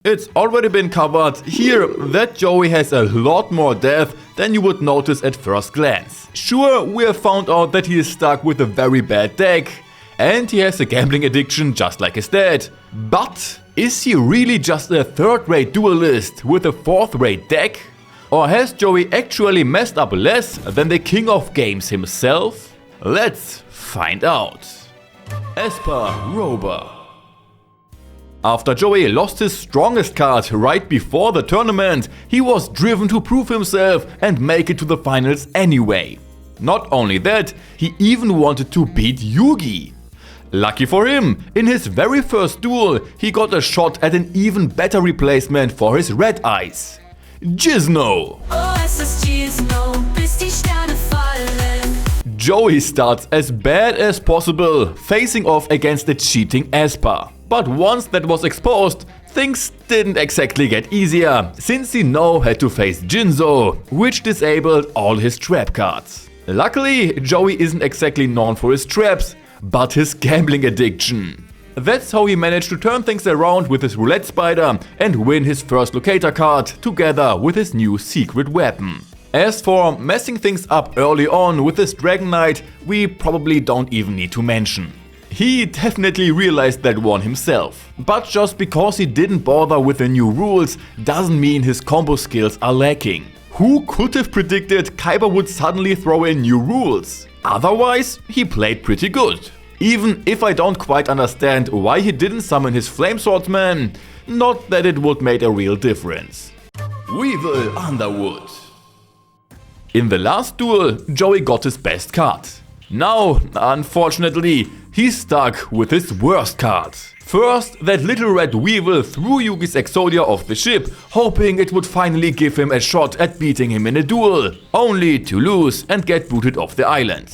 It's already been covered here that Joey has a lot more depth than you would notice at first glance. Sure, we have found out that he is stuck with a very bad deck, and he has a gambling addiction just like his dad. But is he really just a third-rate duelist with a fourth-rate deck? Or has Joey actually messed up less than the king of games himself? Let's find out. Esper Roba. After Joey lost his strongest card right before the tournament, he was driven to prove himself and make it to the finals anyway. Not only that, he even wanted to beat Yugi. Lucky for him, in his very first duel, he got a shot at an even better replacement for his red eyes. Gizno! Joey starts as bad as possible, facing off against the cheating Esper. But once that was exposed, things didn't exactly get easier, since he now had to face Jinzo, which disabled all his trap cards. Luckily, Joey isn't exactly known for his traps, but his gambling addiction. That's how he managed to turn things around with his roulette spider and win his first locator card together with his new secret weapon. As for messing things up early on with his Dragon Knight, we probably don't even need to mention. He definitely realized that one himself. But just because he didn't bother with the new rules doesn't mean his combo skills are lacking. Who could have predicted Kyber would suddenly throw in new rules? Otherwise, he played pretty good. Even if I don't quite understand why he didn't summon his Flame Swordsman, not that it would make a real difference. Weevil Underwood. In the last duel, Joey got his best card. Now, unfortunately, he's stuck with his worst card. First, that little red Weevil threw Yugi's Exodia off the ship, hoping it would finally give him a shot at beating him in a duel, only to lose and get booted off the island.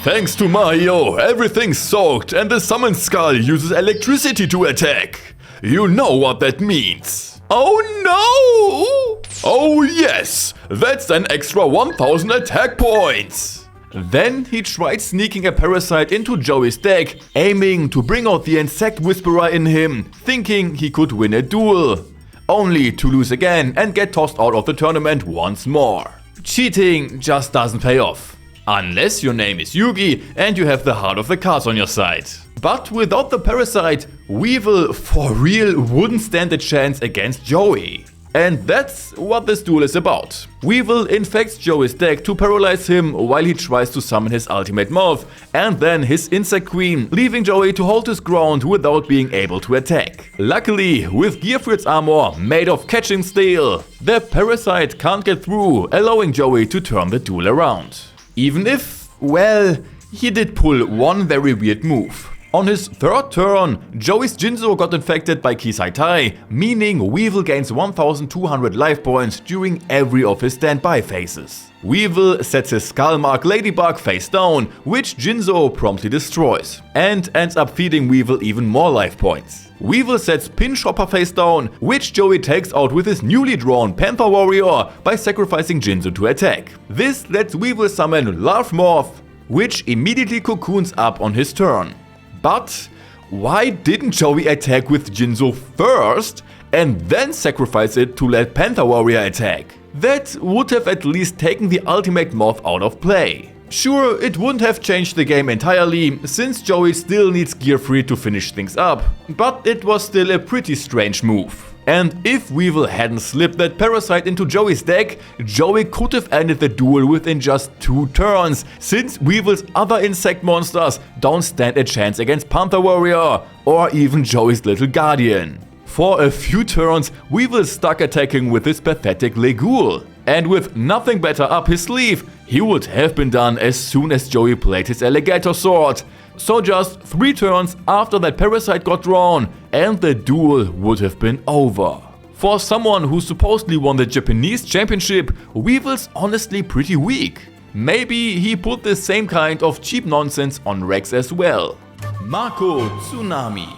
Thanks to Mario, everything's soaked and the Summon Skull uses electricity to attack. You know what that means. Oh no! Oh yes, that's an extra 1000 attack points. Then he tried sneaking a parasite into Joey's deck, aiming to bring out the Insect Whisperer in him, thinking he could win a duel. Only to lose again and get tossed out of the tournament once more. Cheating just doesn't pay off. Unless your name is Yugi and you have the heart of the cards on your side. But without the parasite, Weevil for real wouldn't stand a chance against Joey. And that's what this duel is about. Weevil infects Joey's deck to paralyze him while he tries to summon his ultimate mouth, and then his Insect Queen, leaving Joey to hold his ground without being able to attack. Luckily, with Gearfried's armor made of catching steel, the parasite can't get through, allowing Joey to turn the duel around. Even if, well, he did pull one very weird move. On his third turn, Joey's Jinzo got infected by Kisai Tai, meaning Weevil gains 1200 life points during every of his standby phases. Weevil sets his Skullmark Ladybug face down, which Jinzo promptly destroys, and ends up feeding Weevil even more life points. Weevil sets Pin Chopper face down, which Joey takes out with his newly drawn Panther Warrior by sacrificing Jinzo to attack. This lets Weevil summon Larve Morph, which immediately cocoons up on his turn. But why didn't Joey attack with Jinzo first and then sacrifice it to let Panther Warrior attack? That would have at least taken the ultimate moth out of play. Sure, it wouldn't have changed the game entirely, since Joey still needs Gearfried to finish things up, but it was still a pretty strange move. And if Weevil hadn't slipped that parasite into Joey's deck, Joey could have ended the duel within just 2 turns, since Weevil's other insect monsters don't stand a chance against Panther Warrior or even Joey's little guardian. For a few turns, Weevil's stuck attacking with his pathetic Legul. And with nothing better up his sleeve, he would have been done as soon as Joey played his Alligator Sword. So just 3 turns after that parasite got drawn, and the duel would have been over. For someone who supposedly won the Japanese championship, Weevil's honestly pretty weak. Maybe he put the same kind of cheap nonsense on Rex as well. Mako Tsunami.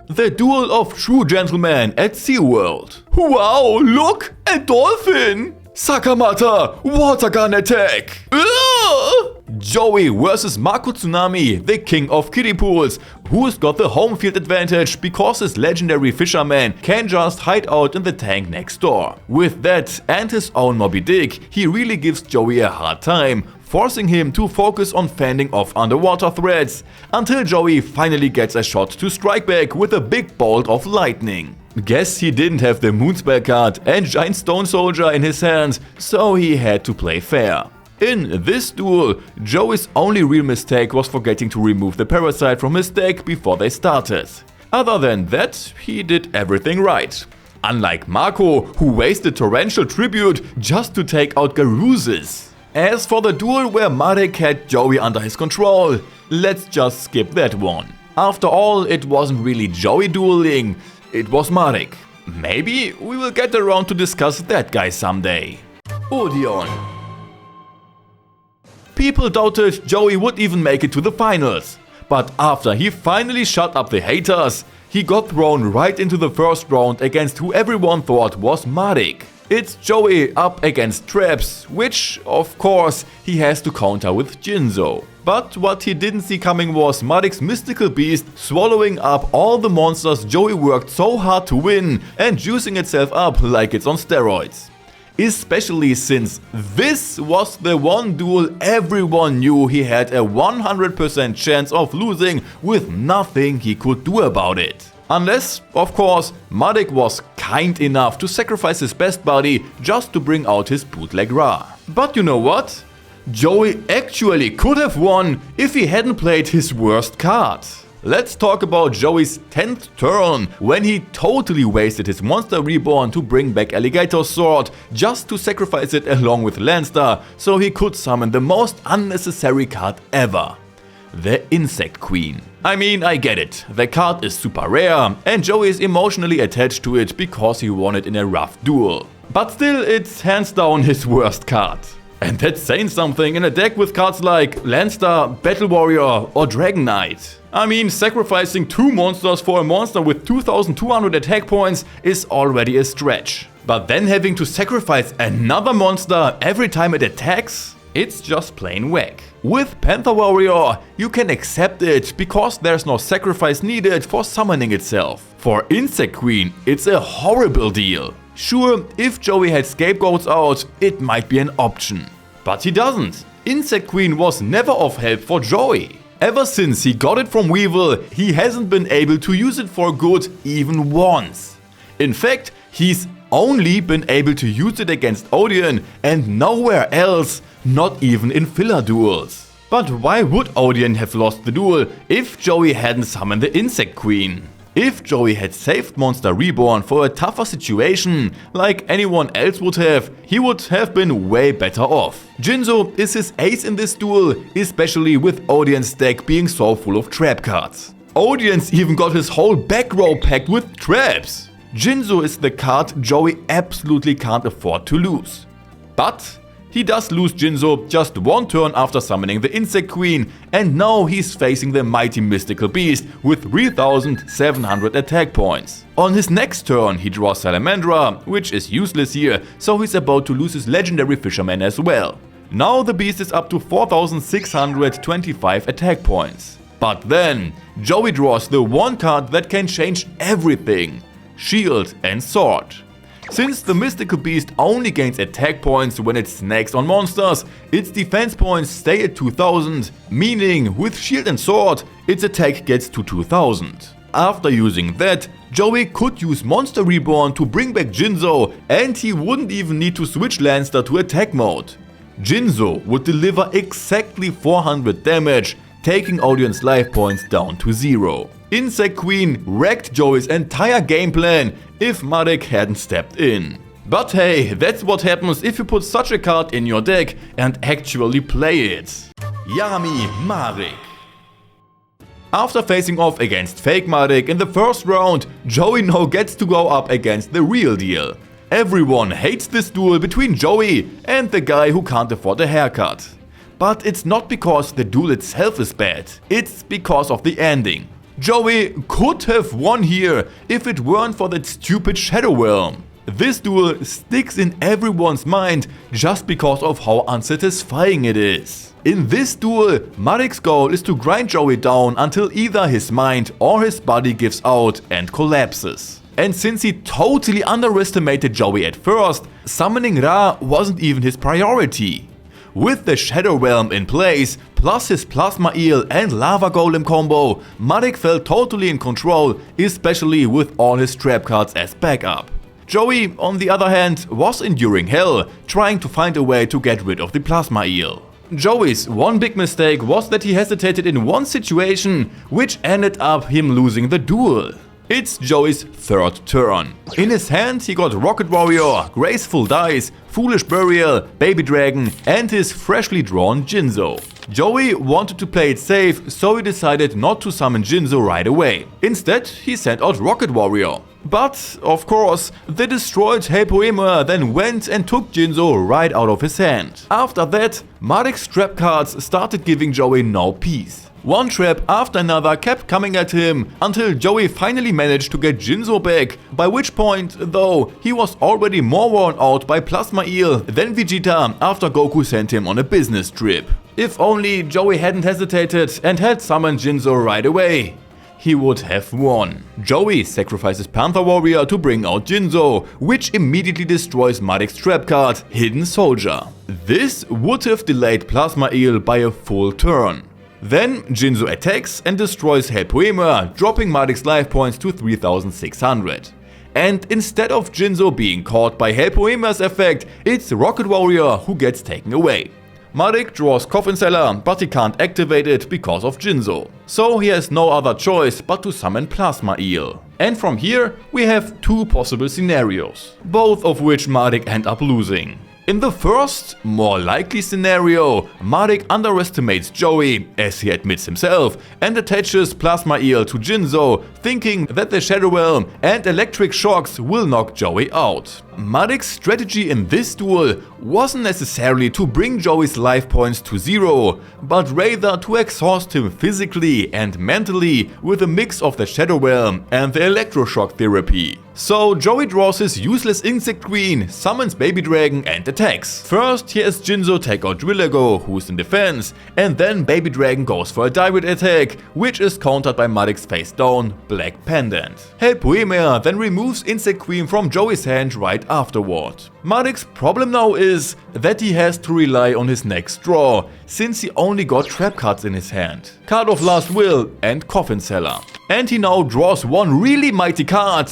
The duel of true gentlemen at SeaWorld. Wow, look! A dolphin! Sakamata! Water gun attack! Ugh! Joey versus Mako Tsunami, the king of kiddie pools, who's got the home field advantage because his legendary fisherman can just hide out in the tank next door. With that and his own Moby Dick, he really gives Joey a hard time, forcing him to focus on fending off underwater threats, until Joey finally gets a shot to strike back with a big bolt of lightning. Guess he didn't have the Moonspell card and Giant Stone Soldier in his hand, so he had to play fair. In this duel, Joey's only real mistake was forgetting to remove the parasite from his deck before they started. Other than that, he did everything right. Unlike Mako, who wasted Torrential Tribute just to take out Garuzes. As for the duel where Marik had Joey under his control, let's just skip that one. After all, it wasn't really Joey dueling, it was Marik. Maybe we will get around to discuss that guy someday. Odion. People doubted Joey would even make it to the finals, but after he finally shut up the haters, he got thrown right into the first round against who everyone thought was Marik. It's Joey up against traps, which, of course, he has to counter with Jinzo. But what he didn't see coming was Marik's mystical beast swallowing up all the monsters Joey worked so hard to win and juicing itself up like it's on steroids. Especially since this was the one duel everyone knew he had a 100% chance of losing with nothing he could do about it. Unless, of course, Marik was kind enough to sacrifice his best buddy just to bring out his bootleg Ra. But you know what? Joey actually could have won if he hadn't played his worst card. Let's talk about Joey's 10th turn, when he totally wasted his Monster Reborn to bring back Alligator's Sword just to sacrifice it along with Landstar so he could summon the most unnecessary card ever. The Insect Queen. I mean, I get it, the card is super rare and Joey is emotionally attached to it because he won it in a rough duel. But still, it's hands down his worst card. And that's saying something in a deck with cards like Landstar, Battle Warrior or Dragon Knight. I mean, sacrificing 2 monsters for a monster with 2200 attack points is already a stretch. But then having to sacrifice another monster every time it attacks? It's just plain whack. With Panther Warrior, you can accept it because there's no sacrifice needed for summoning itself. For Insect Queen, it's a horrible deal. Sure, if Joey had Scapegoats out, it might be an option. But he doesn't. Insect Queen was never of help for Joey. Ever since he got it from Weevil, he hasn't been able to use it for good even once. In fact, he's only been able to use it against Odion and nowhere else, not even in filler duels. But why would Odion have lost the duel if Joey hadn't summoned the Insect Queen? If Joey had saved Monster Reborn for a tougher situation, like anyone else would have, he would have been way better off. Jinzo is his ace in this duel, especially with Odion's deck being so full of trap cards. Odion's even got his whole back row packed with traps. Jinzo is the card Joey absolutely can't afford to lose. But he does lose Jinzo just 1 turn after summoning the Insect Queen, and now he's facing the mighty mystical beast with 3700 attack points. On his next turn he draws Salamandra, which is useless here, so he's about to lose his legendary fisherman as well. Now the beast is up to 4625 attack points. But then Joey draws the one card that can change everything: Shield and Sword. Since the mystical beast only gains attack points when it snacks on monsters, its defense points stay at 2000, meaning with Shield and Sword, its attack gets to 2000. After using that, Joey could use Monster Reborn to bring back Jinzo, and he wouldn't even need to switch Landstar to attack mode. Jinzo would deliver exactly 400 damage, taking Odion's life points down to 0. Insect Queen wrecked Joey's entire game plan if Marik hadn't stepped in. But hey, that's what happens if you put such a card in your deck and actually play it. Yami Marik. After facing off against fake Marik in the first round, Joey now gets to go up against the real deal. Everyone hates this duel between Joey and the guy who can't afford a haircut. But it's not because the duel itself is bad, it's because of the ending. Joey could have won here if it weren't for that stupid Shadow Realm. This duel sticks in everyone's mind just because of how unsatisfying it is. In this duel, Marik's goal is to grind Joey down until either his mind or his body gives out and collapses. And since he totally underestimated Joey at first, summoning Ra wasn't even his priority. With the Shadow Realm in place, plus his Plasma Eel and Lava Golem combo, Marik felt totally in control, especially with all his trap cards as backup. Joey, on the other hand, was enduring hell, trying to find a way to get rid of the Plasma Eel. Joey's one big mistake was that he hesitated in one situation, which ended up him losing the duel. It's Joey's third turn. In his hand he got Rocket Warrior, Graceful Dice, Foolish Burial, Baby Dragon and his freshly drawn Jinzo. Joey wanted to play it safe, so he decided not to summon Jinzo right away. Instead he sent out Rocket Warrior. But, of course, the destroyed Helpoema then went and took Jinzo right out of his hand. After that, Marik's trap cards started giving Joey no peace. One trap after another kept coming at him until Joey finally managed to get Jinzo back, by which point, though, he was already more worn out by Plasma Eel than Vegeta after Goku sent him on a business trip. If only Joey hadn't hesitated and had summoned Jinzo right away, he would have won. Joey sacrifices Panther Warrior to bring out Jinzo, which immediately destroys Marik's trap card, Hidden Soldier. This would have delayed Plasma Eel by a full turn. Then Jinzo attacks and destroys Helpoema, dropping Marik's life points to 3600. And instead of Jinzo being caught by Helpoema's effect, it's Rocket Warrior who gets taken away. Marik draws Coffin Seller, but he can't activate it because of Jinzo. So he has no other choice but to summon Plasma Eel. And from here we have two possible scenarios, both of which Marik end up losing. In the first, more likely scenario, Marik underestimates Joey, as he admits himself, and attaches Plasma Eel to Jinzo, thinking that the Shadow Realm and Electric Shocks will knock Joey out. Marik's strategy in this duel wasn't necessarily to bring Joey's life points to zero, but rather to exhaust him physically and mentally with a mix of the Shadow Realm and the Electroshock therapy. So Joey draws his useless Insect Queen, summons Baby Dragon and attacks. First he has Jinzo take out Drillego, who's in defense, and then Baby Dragon goes for a direct attack, which is countered by Marik's face down Black Pendant. Helpoema then removes Insect Queen from Joey's hand right afterward. Marik's problem now is that he has to rely on his next draw, since he only got trap cards in his hand, Card of Last Will and Coffin Seller. And he now draws one really mighty card,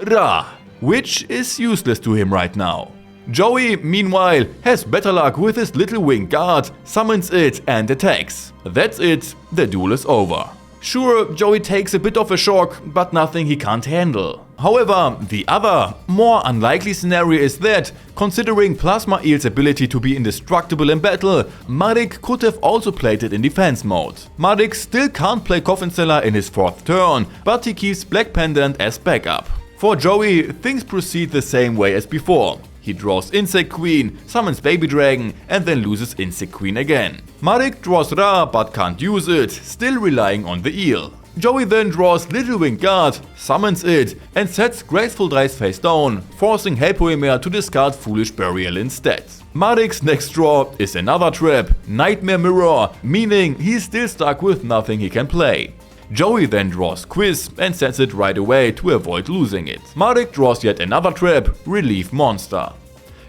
Ra, which is useless to him right now. Joey, meanwhile, has better luck with his Little Wing Guard, summons it and attacks. That's it, the duel is over. Sure, Joey takes a bit of a shock, but nothing he can't handle. However, the other, more unlikely scenario is that, considering Plasma Eel's ability to be indestructible in battle, Marik could have also played it in defense mode. Marik still can't play Coffin Seller in his fourth turn, but he keeps Black Pendant as backup. For Joey, things proceed the same way as before. He draws Insect Queen, summons Baby Dragon and then loses Insect Queen again. Marik draws Ra but can't use it, still relying on the eel. Joey then draws Little Wing Guard, summons it and sets Graceful Dice face down, forcing Helpoema to discard Foolish Burial instead. Marik's next draw is another trap, Nightmare Mirror, meaning he's still stuck with nothing he can play. Joey then draws Quiz and sets it right away to avoid losing it. Marik draws yet another trap, Relief Monster.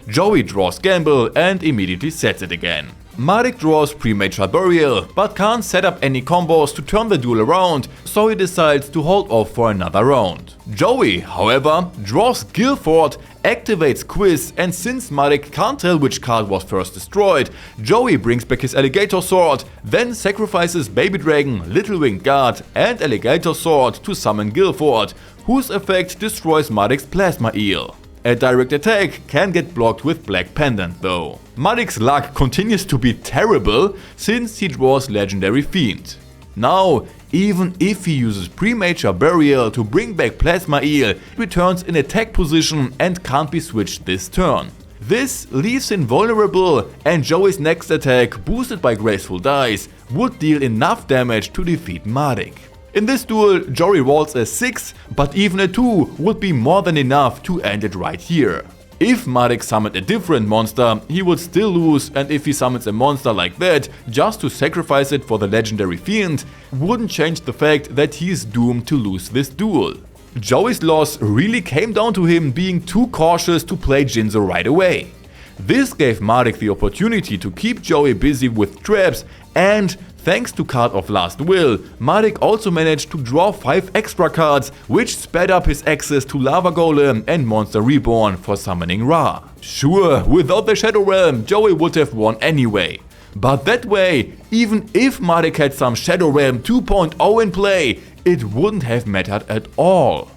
Joey draws Gamble and immediately sets it again. Marik draws Premature Burial, but can't set up any combos to turn the duel around, so he decides to hold off for another round. Joey, however, draws Guilford, activates Quiz, and since Marik can't tell which card was first destroyed, Joey brings back his Alligator Sword, then sacrifices Baby Dragon, Little Wing Guard and Alligator Sword to summon Guilford, whose effect destroys Marik's Plasma Eel. A direct attack can get blocked with Black Pendant though. Marik's luck continues to be terrible since he draws Legendary Fiend. Now, even if he uses Premature Burial to bring back Plasma Eel, it returns in attack position and can't be switched this turn. This leaves him vulnerable, and Joey's next attack, boosted by Graceful Dice, would deal enough damage to defeat Marik. In this duel, Joey rolls a 6, but even a 2 would be more than enough to end it right here. If Marik summoned a different monster, he would still lose, and if he summons a monster like that just to sacrifice it for the legendary fiend, wouldn't change the fact that he is doomed to lose this duel. Joey's loss really came down to him being too cautious to play Jinzo right away. This gave Marik the opportunity to keep Joey busy with traps, and thanks to Card of Last Will, Marik also managed to draw 5 extra cards, which sped up his access to Lava Golem and Monster Reborn for summoning Ra. Sure, without the Shadow Realm, Joey would have won anyway. But that way, even if Marik had some Shadow Realm 2.0 in play, it wouldn't have mattered at all.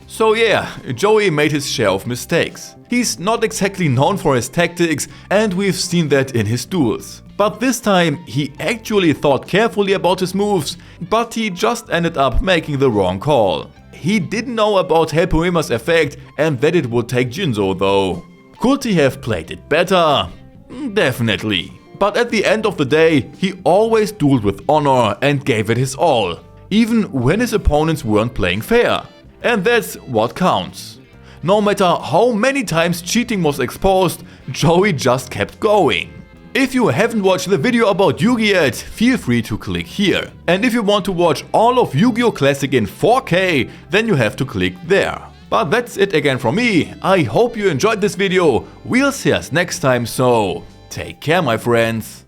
So yeah, Joey made his share of mistakes. He's not exactly known for his tactics, and we've seen that in his duels. But this time he actually thought carefully about his moves, but he just ended up making the wrong call. He didn't know about Helpoima's effect and that it would take Jinzo though. Could he have played it better? Definitely. But at the end of the day, he always dueled with honor and gave it his all, even when his opponents weren't playing fair. And that's what counts. No matter how many times cheating was exposed, Joey just kept going. If you haven't watched the video about Yu-Gi yet, feel free to click here. And if you want to watch all of Yu-Gi-Oh! Classic in 4K, then you have to click there. But that's it again from me. I hope you enjoyed this video. We'll see us next time, so take care my friends.